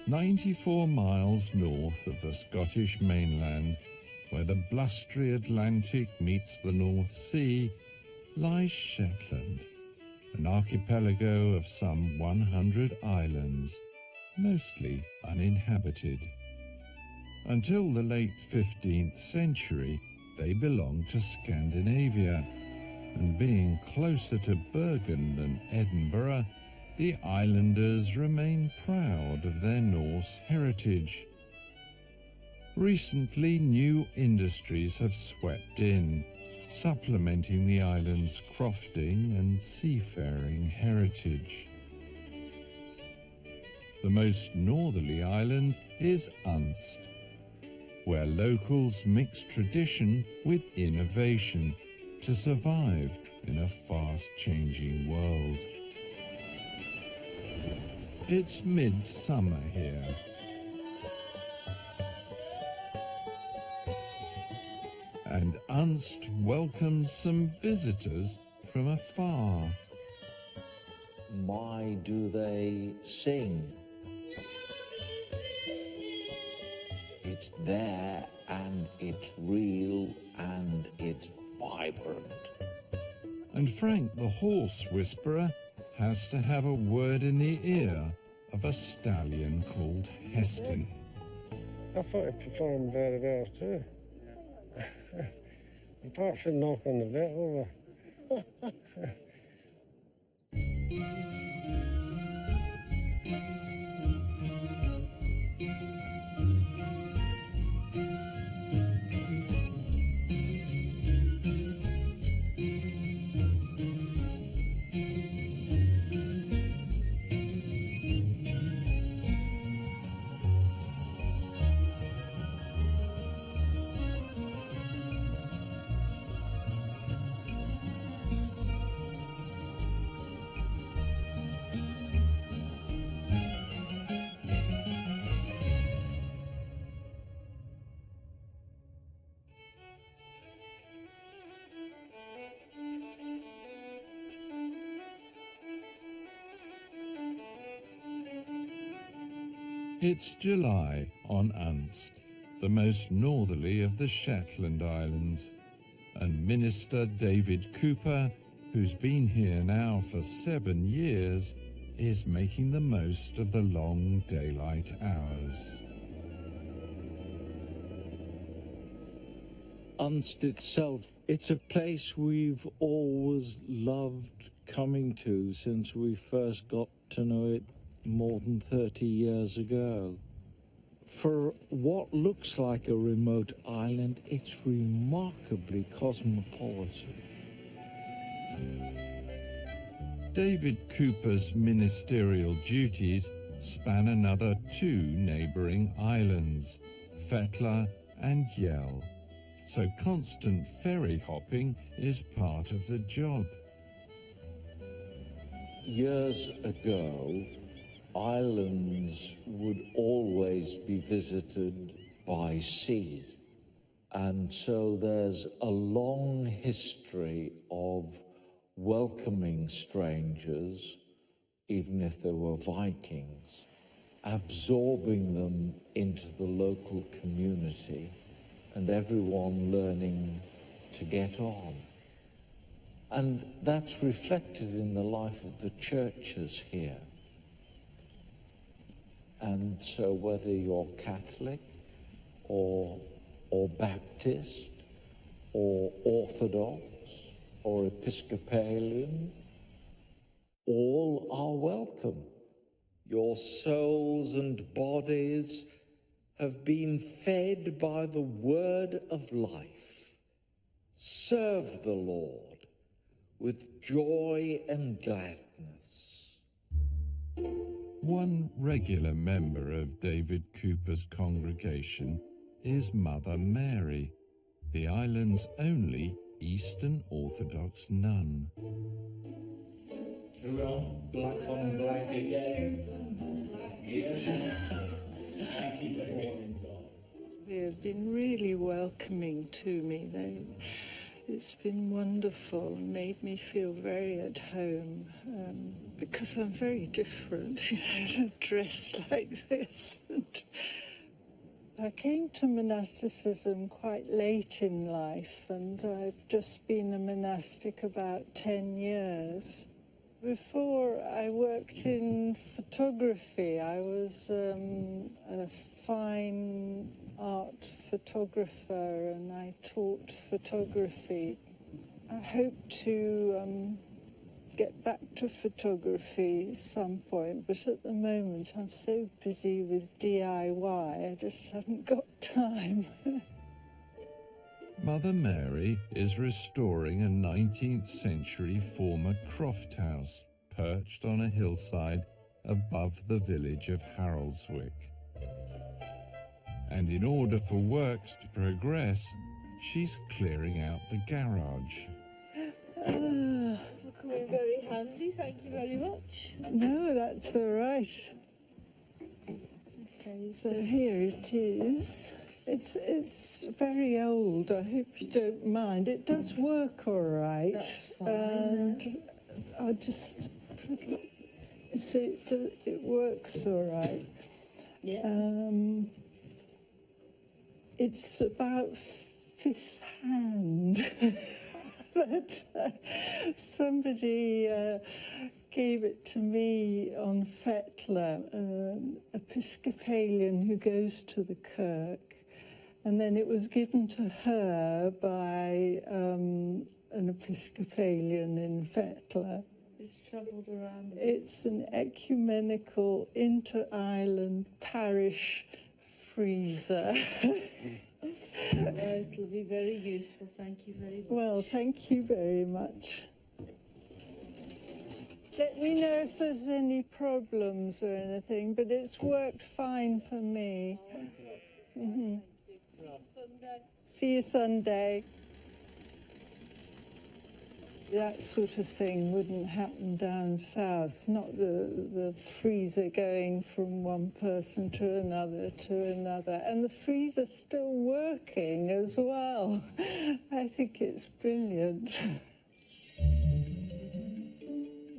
94 miles north of the Scottish mainland, where the blustery Atlantic meets the North Sea, lies Shetland, an archipelago of some 100 islands, mostly uninhabited. Until the late 15th century, they belonged to Scandinavia, and being closer to Bergen than Edinburgh, the islanders remain proud of their Norse heritage. Recently, new industries have swept in, supplementing the island's crofting and seafaring heritage. The most northerly island is Unst, where locals mix tradition with innovation to survive in a fast-changing world. It's midsummer here. And Unst welcomes some visitors from afar. My, do they sing. It's there, and it's real, and it's vibrant. And Frank, the horse whisperer, has to have a word in the ear of a stallion called Heston. I thought he performed very well too. Apart from knocking the bit over. It's July on Unst, the most northerly of the Shetland Islands, and Minister David Cooper, who's been here now for 7 years, is making the most of the long daylight hours. Unst itself, it's a place we've always loved coming to since we first got to know it more than 30 years ago. For what looks like a remote island, it's remarkably cosmopolitan. David Cooper's ministerial duties span another 2 neighbouring islands, Fetla and Yell, so constant ferry hopping is part of the job. Years ago, islands would always be visited by sea, and so there's a long history of welcoming strangers, even if they were Vikings, absorbing them into the local community, and everyone learning to get on. And that's reflected in the life of the churches here. And so whether you're Catholic or Baptist or Orthodox or Episcopalian, all are welcome. Your souls and bodies have been fed by the word of life. Serve the Lord with joy and gladness. One regular member of David Cooper's congregation is Mother Mary, the island's only Eastern Orthodox nun. Black on black again. Yes. They have been really welcoming to me. It's been wonderful and made me feel very at home because I'm very different. I don't dress like this. I came to monasticism quite late in life, and I've just been a monastic about 10 years. Before I worked in photography. I was a fine art photographer, and I taught photography. I hope to get back to photography at some point, but at the moment I'm so busy with DIY, I just haven't got time. Mother Mary is restoring a 19th century former croft house perched on a hillside above the village of Haroldswick. And in order for works to progress, she's clearing out the garage. Coming very handy, thank you very much. No, that's all right. Okay, So here it is. It's very old. I hope you don't mind. It does work all right. That's fine. And I just so it works all right. Yeah. It's about fifth hand. But somebody gave it to me on Fetler, an Episcopalian who goes to the Kirk. And then it was given to her by an Episcopalian in Fetler. It's travelled around. It's an ecumenical inter-island parish freezer. It'll be very useful, thank you very much. Well, thank you very much. Let me know if there's any problems or anything, but it's worked fine for me. Mm-hmm. See you Sunday. That sort of thing wouldn't happen down south, not the freezer going from one person to another. And the freezer's still working as well. I think it's brilliant.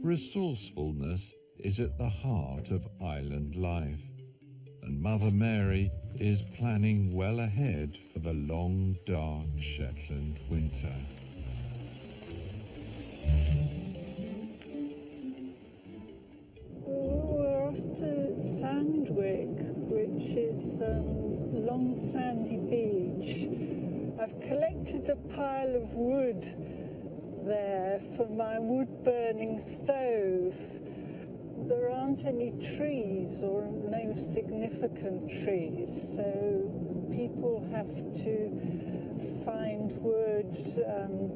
Resourcefulness is at the heart of island life, and Mother Mary is planning well ahead for the long, dark Shetland winter. We're off to Sandwick, which is a long sandy beach. I've collected a pile of wood there for my wood-burning stove. There aren't any trees or no significant trees, so people have to find wood,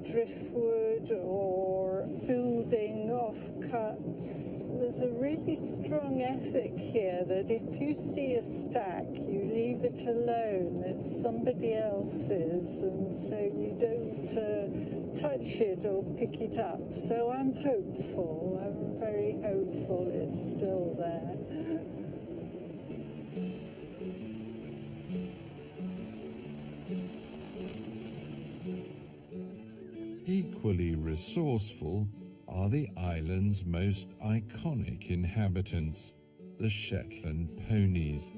driftwood or building offcuts. There's a really strong ethic here that if you see a stack, you leave it alone. It's somebody else's, and so you don't touch it or pick it up. So I'm hopeful. I'm very hopeful it's still there. Equally resourceful are the island's most iconic inhabitants, the Shetland ponies.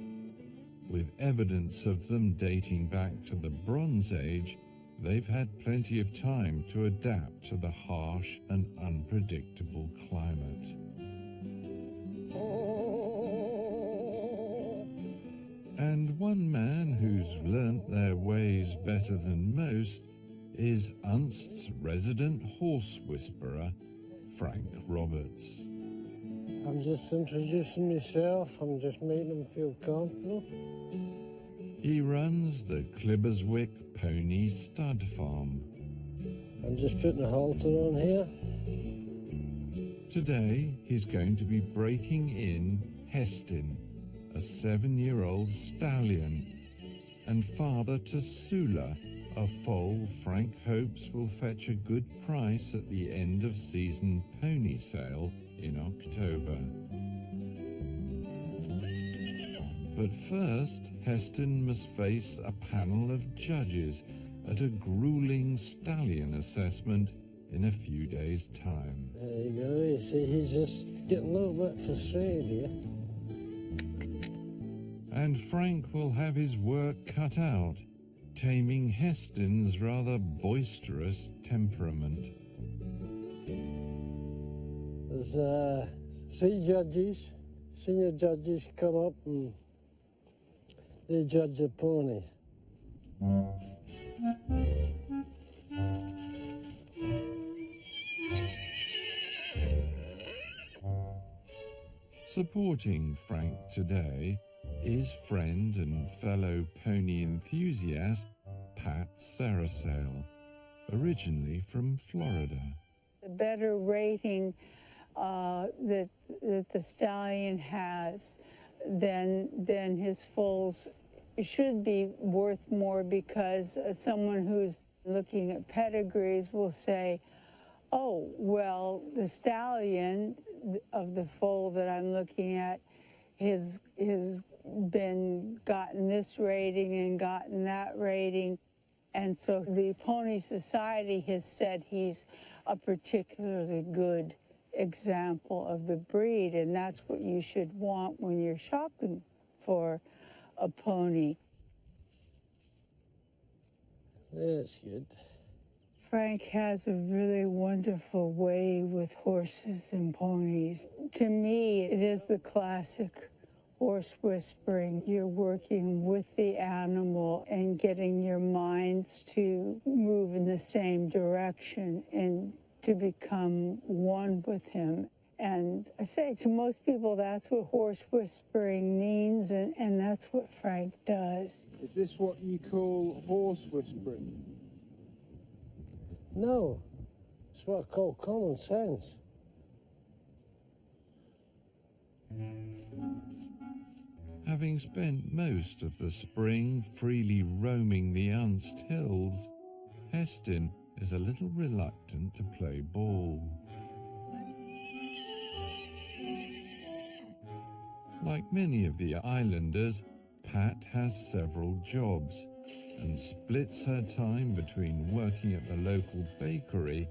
With evidence of them dating back to the Bronze Age, they've had plenty of time to adapt to the harsh and unpredictable climate. And one man who's learnt their ways better than most is Unst's resident horse whisperer, Frank Roberts. I'm just introducing myself. I'm just making them feel comfortable. He runs the Clibberswick Pony Stud Farm. I'm just putting a halter on here. Today, he's going to be breaking in Hestin, a 7-year-old stallion, and father to Sula, a foal Frank hopes will fetch a good price at the end of season pony sale in October. But first, Heston must face a panel of judges at a grueling stallion assessment in a few days' time. There you go. You see, he's just getting a little bit frustrated here. And Frank will have his work cut out, taming Heston's rather boisterous temperament. There's senior judges come up and they judge the ponies. Supporting Frank today is friend and fellow pony enthusiast Pat Sarasail, originally from Florida. The better rating that the stallion has than his foals should be worth more, because someone who's looking at pedigrees will say, oh, well, the stallion of the foal that I'm looking at has gotten this rating and gotten that rating. And so the Pony Society has said he's a particularly good example of the breed, and that's what you should want when you're shopping for a pony. That's good. Frank has a really wonderful way with horses and ponies. To me, it is the classic horse whispering. You're working with the animal and getting your minds to move in the same direction and to become one with him. And I say to most people, that's what horse whispering means, and that's what Frank does. Is this what you call horse whispering? No, it's what I call common sense. Having spent most of the spring freely roaming the Unst Hills, Heston is a little reluctant to play ball. Like many of the islanders, Pat has several jobs and splits her time between working at the local bakery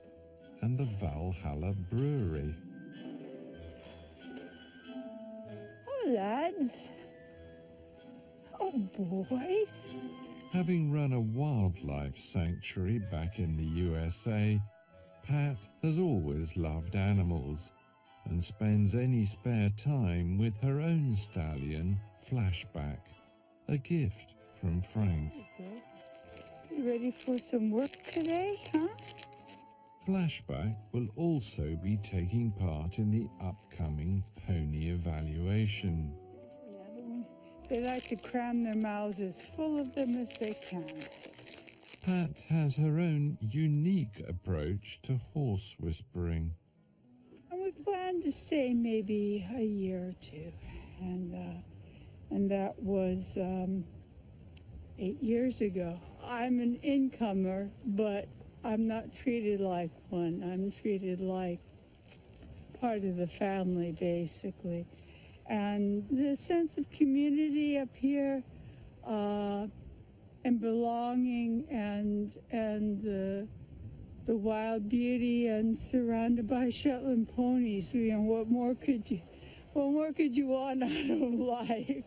and the Valhalla brewery. Oh, lads. Oh, boys. Having run a wildlife sanctuary back in the USA, Pat has always loved animals and spends any spare time with her own stallion, Flashback, a gift from Frank. You ready for some work today, huh? Flashback will also be taking part in the upcoming pony evaluation. The other ones, they like to cram their mouths as full of them as they can. Pat has her own unique approach to horse whispering. And we plan to stay maybe a year or two, and that was 8 years ago. I'm an incomer, but I'm not treated like one. I'm treated like part of the family, basically. And the sense of community up here, and belonging, and the wild beauty, and surrounded by Shetland ponies. You know, what more could you want out of life?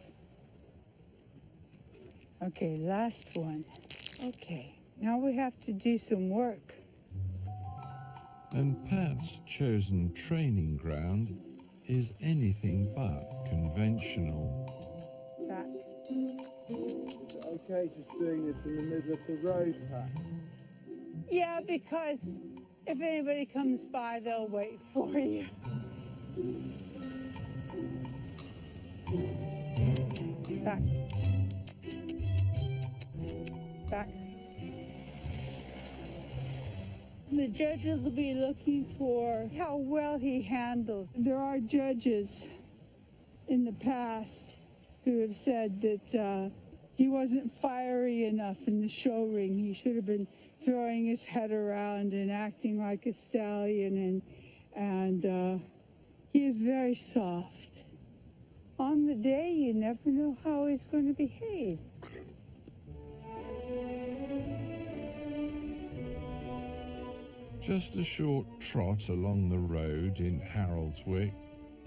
Okay, last one. Okay, now we have to do some work. And Pat's chosen training ground is anything but conventional. Back. Is it okay just doing this in the middle of the road, Pat? Yeah, because if anybody comes by, they'll wait for you. Back. Back. The judges will be looking for how well he handles. There are judges in the past who have said that he wasn't fiery enough in the show ring. He should have been throwing his head around and acting like a stallion, and he is very soft. On the day, you never know how he's going to behave. Just a short trot along the road in Haroldswick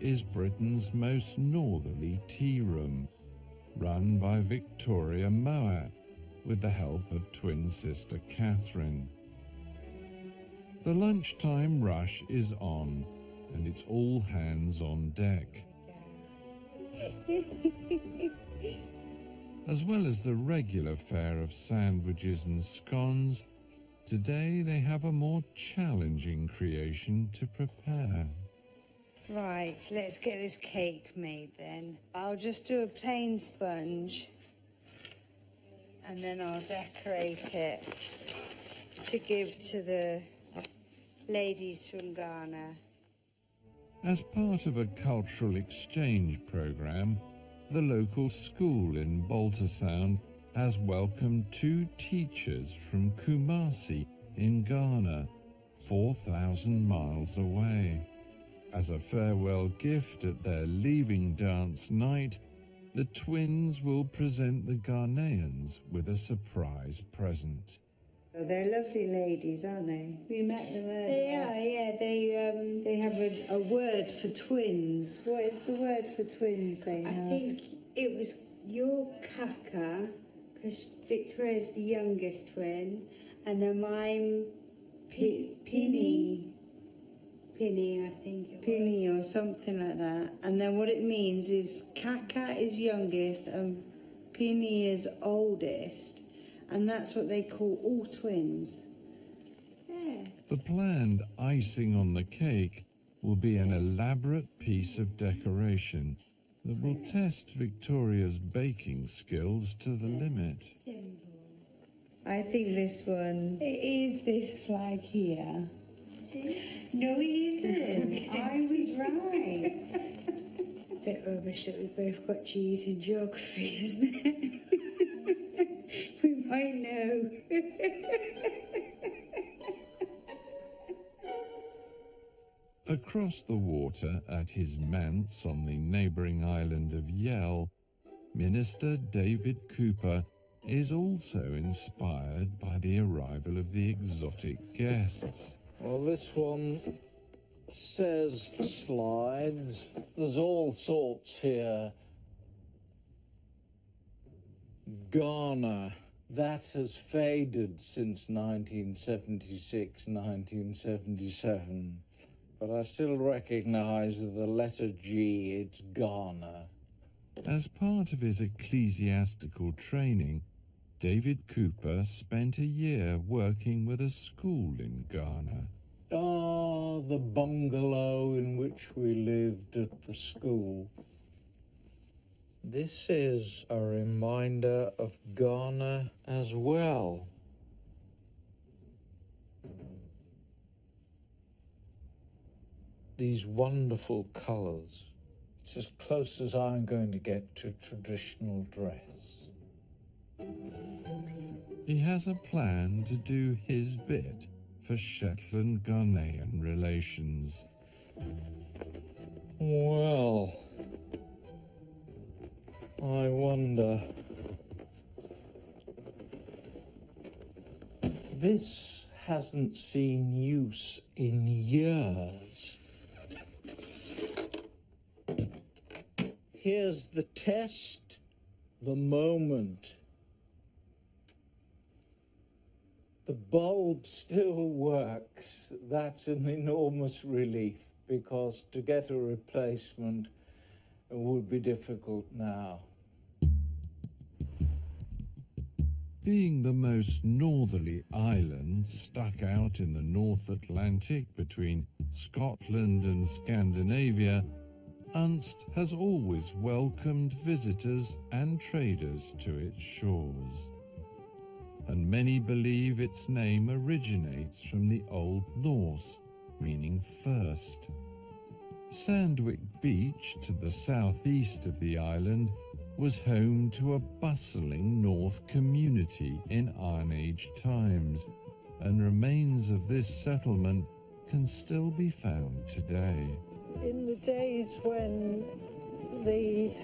is Britain's most northerly tea room, run by Victoria Moat with the help of twin sister Catherine. The lunchtime rush is on, and it's all hands on deck. As well as the regular fare of sandwiches and scones, today they have a more challenging creation to prepare. Right, let's get this cake made then. I'll just do a plain sponge and then I'll decorate it to give to the ladies from Ghana. As part of a cultural exchange programme, the local school in Baltersound has welcomed 2 teachers from Kumasi in Ghana, 4,000 miles away. As a farewell gift at their leaving dance night, the twins will present the Ghanaians with a surprise present. Oh, they're lovely ladies, aren't they? We met them earlier. They are, yeah. They have a word for twins. What is the word for twins they have? I think it was your kaka, because Victoria's the youngest twin, and then I'm Pinny, I think it was. Pinny or something like that. And then what it means is kaka is youngest and Pinny is oldest. And that's what they call all twins. Yeah. The planned icing on the cake will be an elaborate piece of decoration that will test Victoria's baking skills to the limit. Simple. I think this one. It is this flag here. See? No, it isn't. I was right. Bit rubbish that we've both got G's in geography, isn't it? We might know. Across the water at his manse on the neighbouring island of Yell, Minister David Cooper is also inspired by the arrival of the exotic guests. Well, this one says slides. There's all sorts here. Ghana. That has faded since 1976, 1977. But I still recognise the letter G, it's Ghana. As part of his ecclesiastical training, David Cooper spent a year working with a school in Ghana. Ah, the bungalow in which we lived at the school. This is a reminder of Ghana as well. These wonderful colours. It's as close as I'm going to get to traditional dress. He has a plan to do his bit for Shetland-Ghanaian relations. Well, I wonder. This hasn't seen use in years. Here's the test, the moment. The bulb still works. That's an enormous relief, because to get a replacement would be difficult now. Being the most northerly island stuck out in the North Atlantic between Scotland and Scandinavia, Unst has always welcomed visitors and traders to its shores. And many believe its name originates from the Old Norse, meaning first. Sandwich Beach, to the southeast of the island, was home to a bustling North community in Iron Age times, and remains of this settlement can still be found today. In the days when the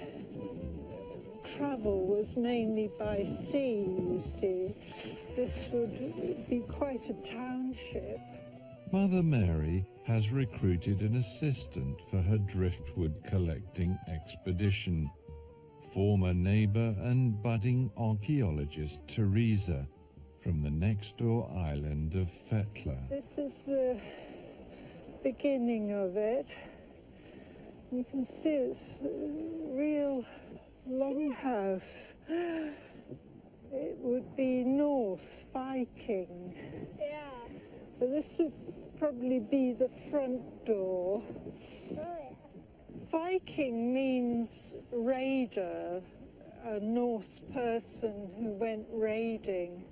travel was mainly by sea, you see, this would be quite a township. Mother Mary has recruited an assistant for her driftwood collecting expedition, former neighbour and budding archaeologist Teresa from the next-door island of Fetla. This is the beginning of it. You can see it's a real longhouse. It would be North Viking. Yeah. So this would probably be the front door. Oh, yeah. Viking means raider, a Norse person who went raiding.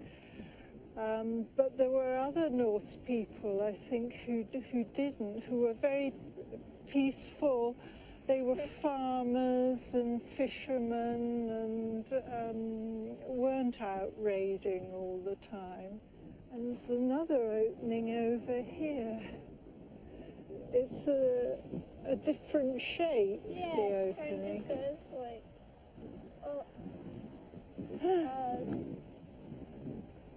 But there were other Norse people, I think, who didn't, who were very peaceful. They were farmers and fishermen and weren't out raiding all the time. And there's another opening over here. It's a different shape, Yeah, the it opening. kind of goes like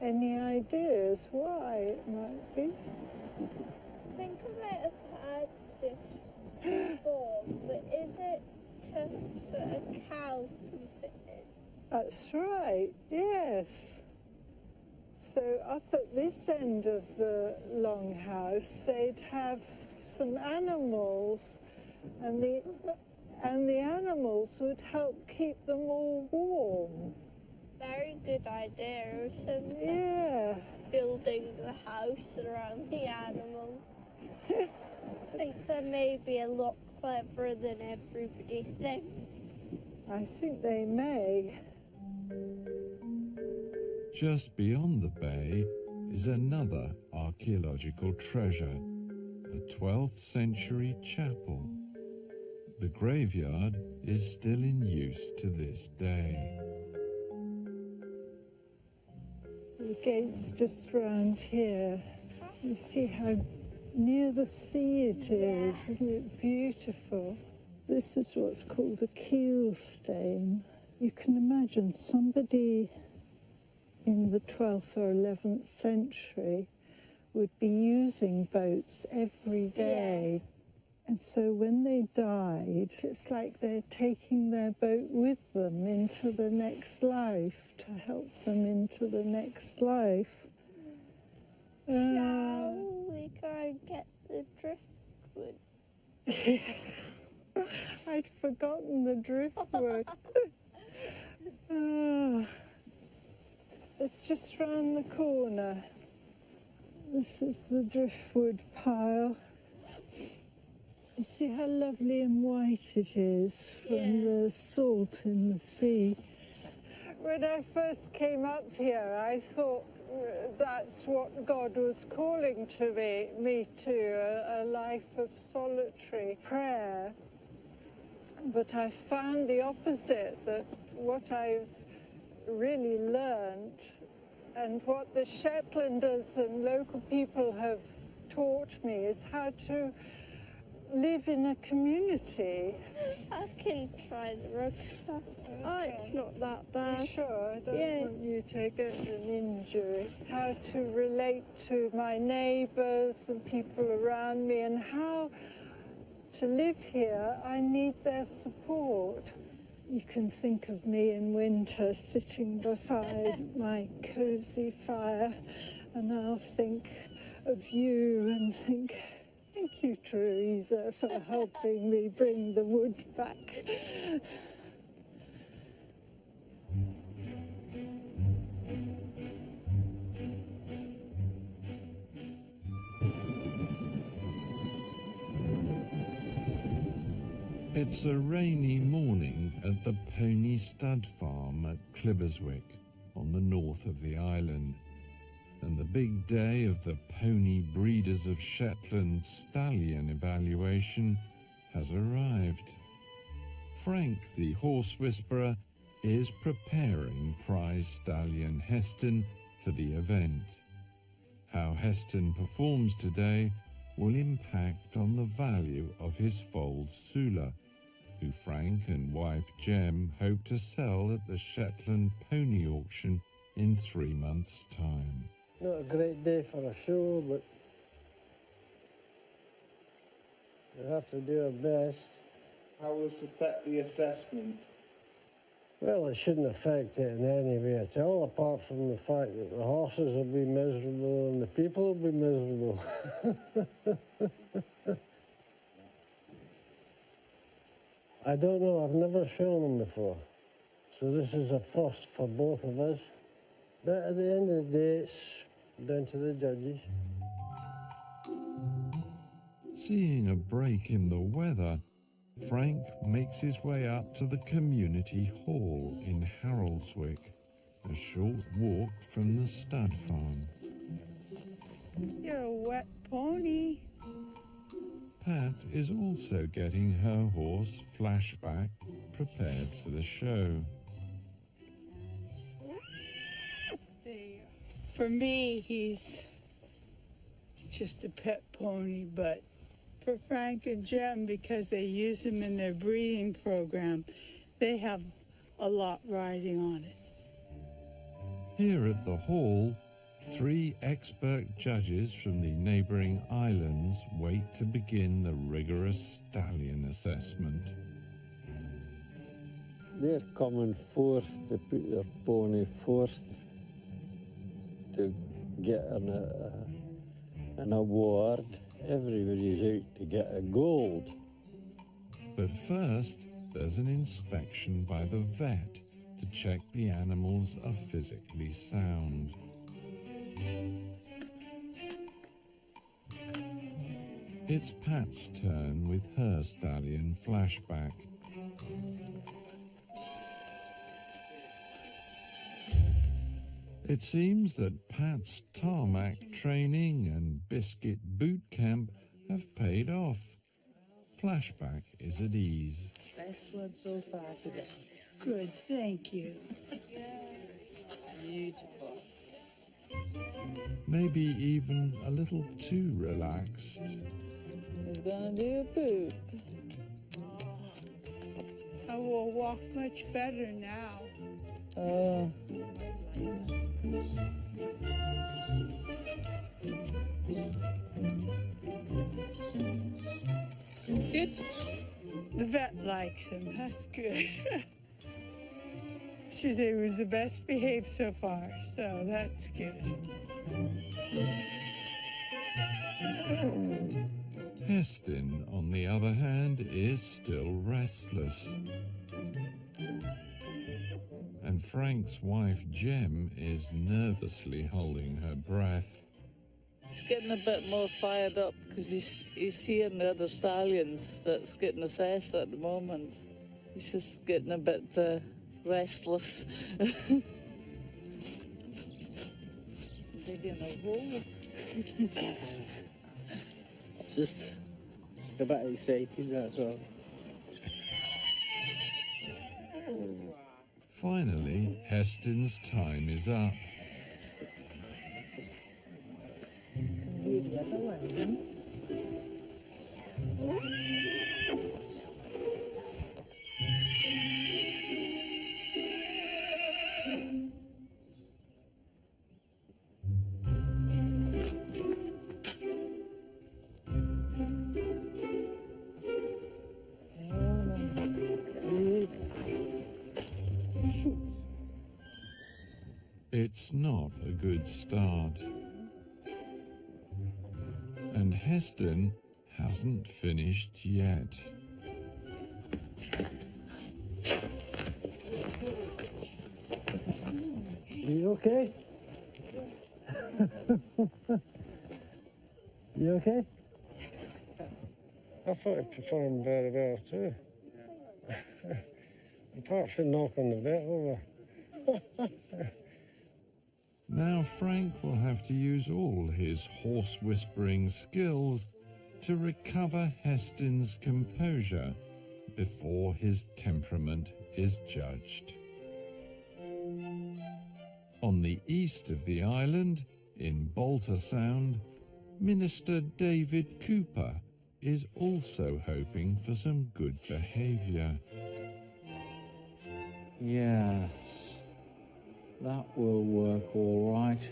Any ideas why it might be? I think I might have heard this before, but is it so a cow can fit in? That's right, yes. So up at this end of the longhouse, they'd have some animals, and the animals would help keep them all warm. Very good idea, isn't it? Yeah. Building the house around the animals. I think they may be a lot cleverer than everybody thinks. I think they may. Just beyond the bay is another archaeological treasure, a 12th century chapel. The graveyard is still in use to this day. The gate's just round here. You see how near the sea it is, isn't it beautiful? This is what's called a keel stane. You can imagine somebody in the 12th or 11th century would be using boats every day. And so when they died, it's like they're taking their boat with them into the next life, to help them into the next life. Shall we go and get the driftwood? I'd forgotten the driftwood. It's just round the corner. This is the driftwood pile. You see how lovely and white it is from the salt in the sea. When I first came up here, I thought that's what God was calling to me to, a life of solitary prayer. But I found the opposite, that what I've really learned and what the Shetlanders and local people have taught me is how to live in a community. I can try the rug stuff. Oh, it's not that bad. You sure? I don't want you to get an injury. How to relate to my neighbours and people around me, and how to live here, I need their support. You can think of me in winter sitting beside my cosy fire, and I'll think of you and think, thank you, Teresa, for helping me bring the wood back. It's a rainy morning at the Pony Stud Farm at Clibberswick on the north of the island, and the big day of the Pony Breeders of Shetland stallion evaluation has arrived. Frank, the horse whisperer, is preparing prize stallion Heston for the event. How Heston performs today will impact on the value of his foal Sula, who Frank and wife Jem hope to sell at the Shetland Pony Auction in 3 months' time. Not a great day for a show, but We have to do our best. How will this affect the assessment? Well, it shouldn't affect it in any way at all, apart from the fact that the horses will be miserable and the people will be miserable. I don't know, I've never shown them before. So this is a first for both of us. But at the end of the day, it's down to the judges. Seeing a break in the weather, Frank makes his way up to the community hall in Haroldswick, a short walk from the stud farm. You're a wet pony. Pat is also getting her horse Flashback prepared for the show. For me, he's just a pet pony, but for Frank and Jem, because they use him in their breeding program, they have a lot riding on it. Here at the hall, 3 expert judges from the neighbouring islands wait to begin the rigorous stallion assessment. They're coming forth to put their pony forth to get an award. Everybody's out to get a gold. But first, there's an inspection by the vet to check the animals are physically sound. It's Pat's turn with her stallion Flashback. It seems that Pat's tarmac training and biscuit boot camp have paid off. Flashback is at ease. Best one so far today. Good, thank you. Beautiful. Maybe even a little too relaxed. He's gonna do a poop. I will walk much better now. Oh. Good. The vet likes him. That's good. She said he was the best behaved so far, so that's good. Heston, on the other hand, is still restless. And Frank's wife, Jem, is nervously holding her breath. He's getting a bit more fired up because he's seeing the other stallions that's getting assessed at the moment. He's just getting a bit restless. Digging a hole. Just a bit excited, that's all. Finally, Heston's time is up. It's not a good start. And Heston hasn't finished yet. You okay? You okay? I thought he performed very well too. Apart from knocking the vet over. Now Frank will have to use all his horse-whispering skills to recover Heston's composure before his temperament is judged. On the east of the island, in Bolter Sound, Minister David Cooper is also hoping for some good behaviour. Yes, that will work all right.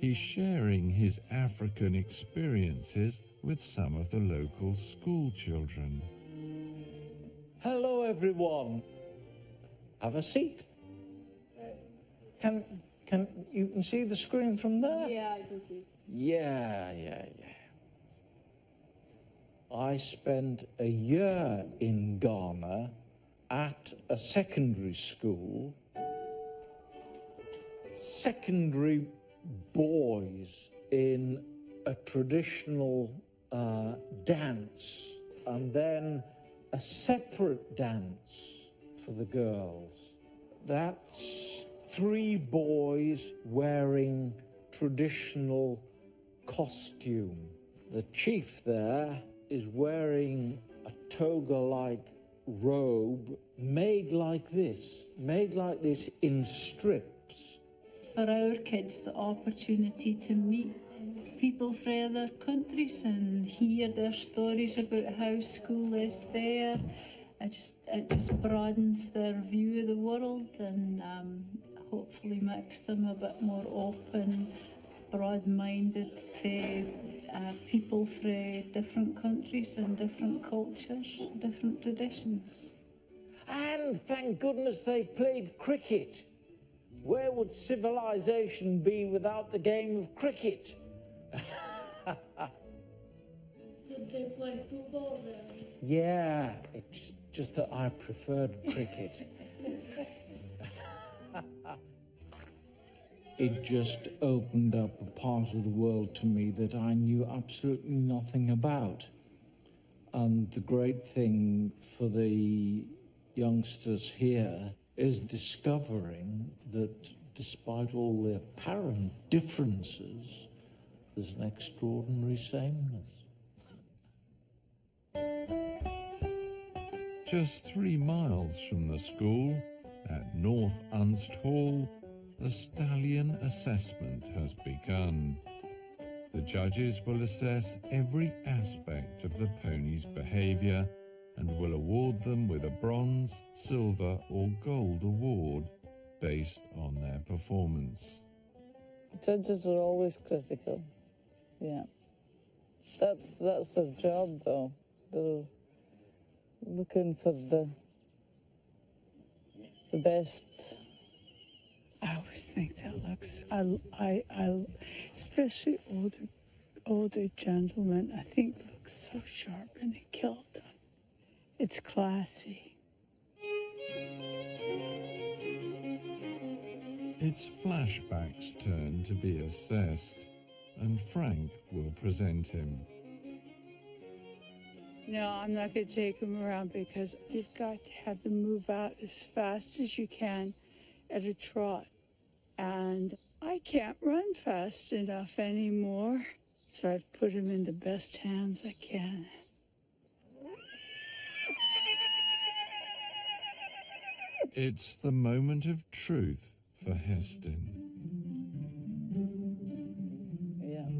He's sharing his African experiences with some of the local school children. Hello, everyone. Have a seat. Can you can see the screen from there? Yeah, I can see. Yeah. I spent a year in Ghana at a secondary school. Secondary boys in a traditional dance, and then a separate dance for the girls. That's 3 boys wearing traditional costume. The chief there is wearing a toga-like robe made like this in strips. For our kids, the opportunity to meet people from other countries and hear their stories about how school is there, it just broadens their view of the world and hopefully makes them a bit more open, broad-minded to people from different countries and different cultures, different traditions. And thank goodness they played cricket. Where would civilization be without the game of cricket? Did they play football there? Yeah, it's just that I preferred cricket. It just opened up a part of the world to me that I knew absolutely nothing about. And the great thing for the youngsters here is discovering that despite all the apparent differences, there's an extraordinary sameness. Just 3 miles from the school, at North Unst Hall, the stallion assessment has begun. The judges will assess every aspect of the pony's behaviour and will award them with a bronze, silver or gold award based on their performance. Judges are always critical. Yeah. That's their job, though. They're looking for the best. I always think that looks, I especially older gentlemen, I think looks so sharp in a kilt. It's classy. It's Flashback's turn to be assessed, and Frank will present him. No, I'm not going to take them around because you've got to have them move out as fast as you can at a trot. And I can't run fast enough anymore. So I've put him in the best hands I can. It's the moment of truth for Heston. Yeah.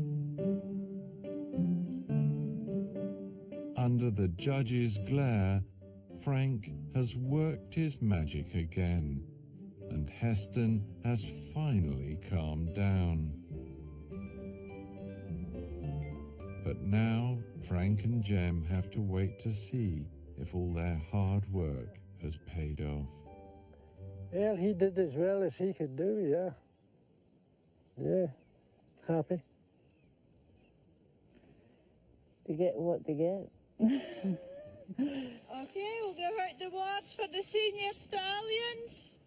Under the judge's glare, Frank has worked his magic again, and Heston has finally calmed down. But now Frank and Jem have to wait to see if all their hard work has paid off. Well, he did as well as he could do, yeah. Yeah, happy. They get what they get. Okay, we'll give out the awards for the senior stallions.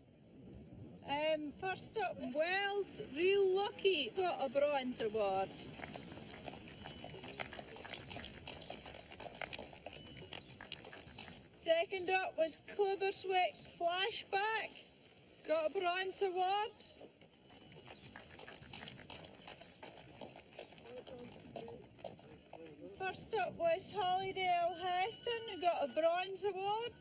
First up, Wells, Real Lucky, got a bronze award. Second up was Cliverswick Flashback, got a bronze award. First up was Hollydale Heston, who got a bronze award.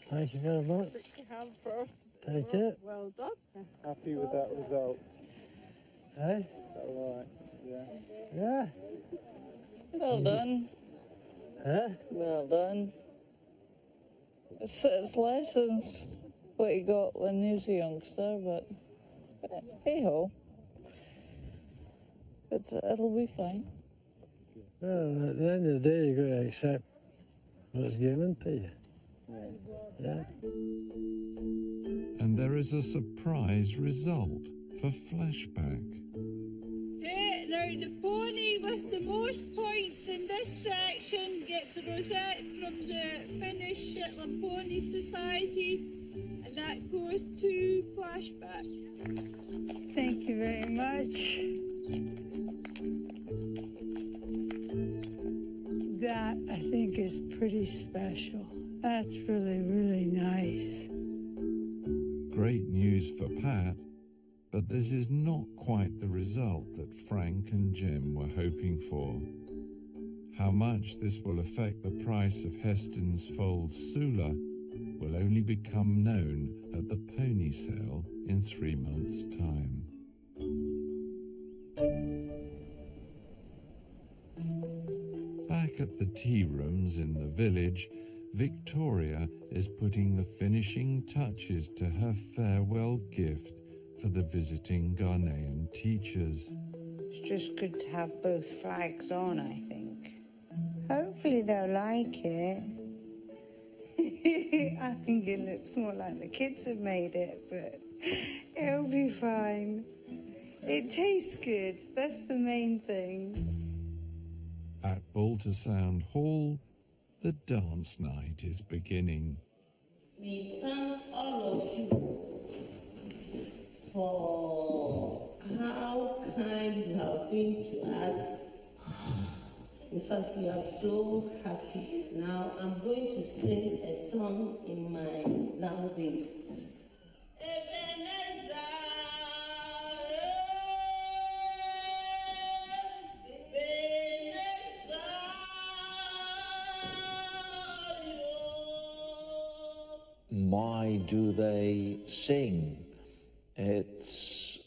Thank you very much. You have both. Take it. Well done. Happy with that result? Hey? Is that all right? Yeah. Yeah. Well done. Huh? Well done. It's lessons what he got when he was a youngster, but But hey-ho. But it'll be fine. Well, at the end of the day, you've got to accept what's given to you. Yeah. And there is a surprise result for Flashback. Now the pony with the most points in this section gets a rosette from the Finnish Shetland Pony Society, and that goes to Flashback. Thank you very much. That, I think, is pretty special. That's really, really nice. Great news for Pat, but this is not quite the result that Frank and Jim were hoping for. How much this will affect the price of Heston's foal Sula will only become known at the pony sale in 3 months' time. Back at the tea rooms in the village, Victoria is putting the finishing touches to her farewell gift for the visiting Ghanaian teachers. It's just good to have both flags on, I think. Hopefully they'll like it. I think it looks more like the kids have made it, but it'll be fine. It tastes good, that's the main thing. At Baltersound Hall, the dance night is beginning. We thank all of you for how kind you have been to us. In fact, we are so happy. Now I'm going to sing a song in my language. Why do they sing? It's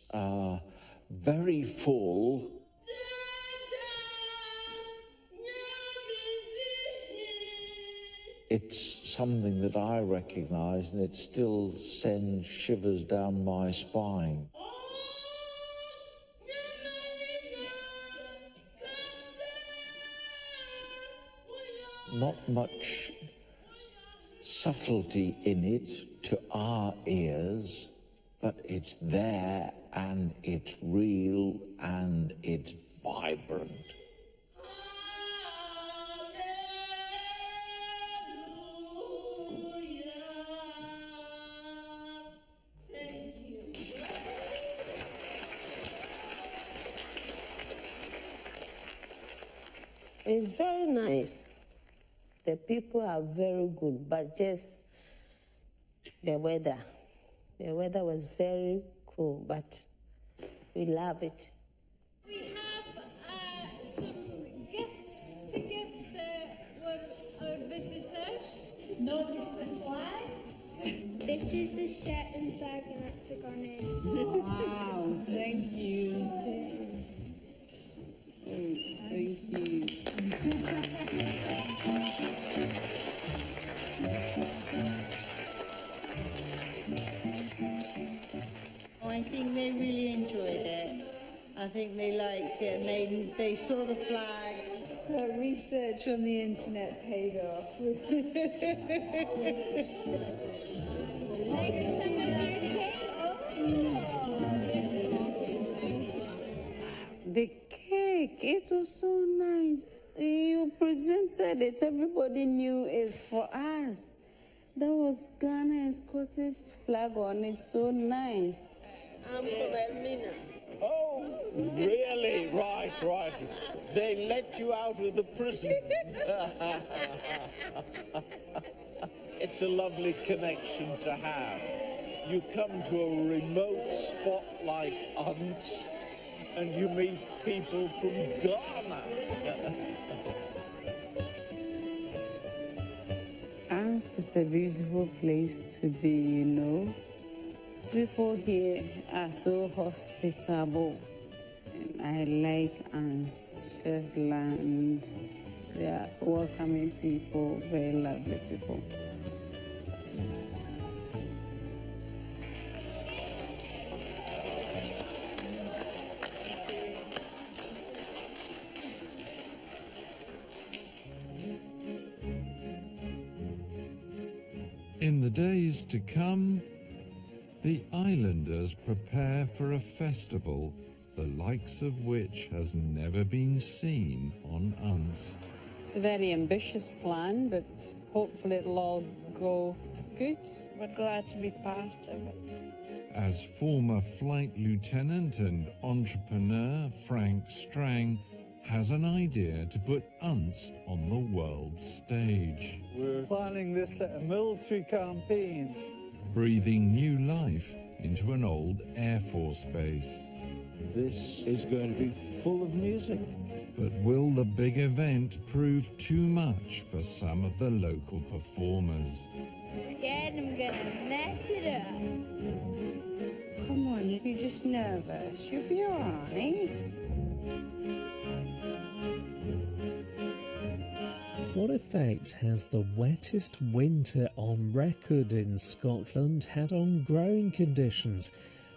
very full. It's something that I recognize, and it still sends shivers down my spine. Not much subtlety in it to our ears, but it's there and it's real and it's vibrant. It's very nice. The people are very good, but just the weather. The weather was very cool, but we love it. We have some gifts to give to our visitors. Notice the flags. This is the Shetland flag and that's the Ghanaian. Wow, thank you. Thank you. I think they really enjoyed it. I think they liked it, and they saw the flag. The research on the internet paid off. Like some of our cake. The cake, it was so nice. You presented it, everybody knew it's for us. There was Ghana and Scottish flag on it, so nice. I'm from Elmina. Oh, really? Right. They let you out of the prison. It's a lovely connection to have. You come to a remote spot like Hunt, and you meet people from Ghana. It's a beautiful place to be, you know. People here are so hospitable. And I like Shetland. They are welcoming people, very lovely people. In the days to come, the islanders prepare for a festival the likes of which has never been seen on Unst. It's a very ambitious plan, but hopefully it'll all go good. We're glad to be part of it. As former flight lieutenant and entrepreneur Frank Strang has an idea to put Unst on the world stage, We're planning this at a military campaign. breathing new life into an old Air Force base. This is going to be full of music. But will the big event prove too much for some of the local performers? I'm scared I'm gonna mess it up. Come on, you're just nervous. You'll be all right. What effect has the wettest winter on record in Scotland had on growing conditions?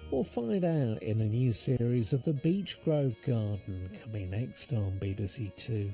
We'll find out in a new series of the Beech Grove Garden, coming next on BBC Two.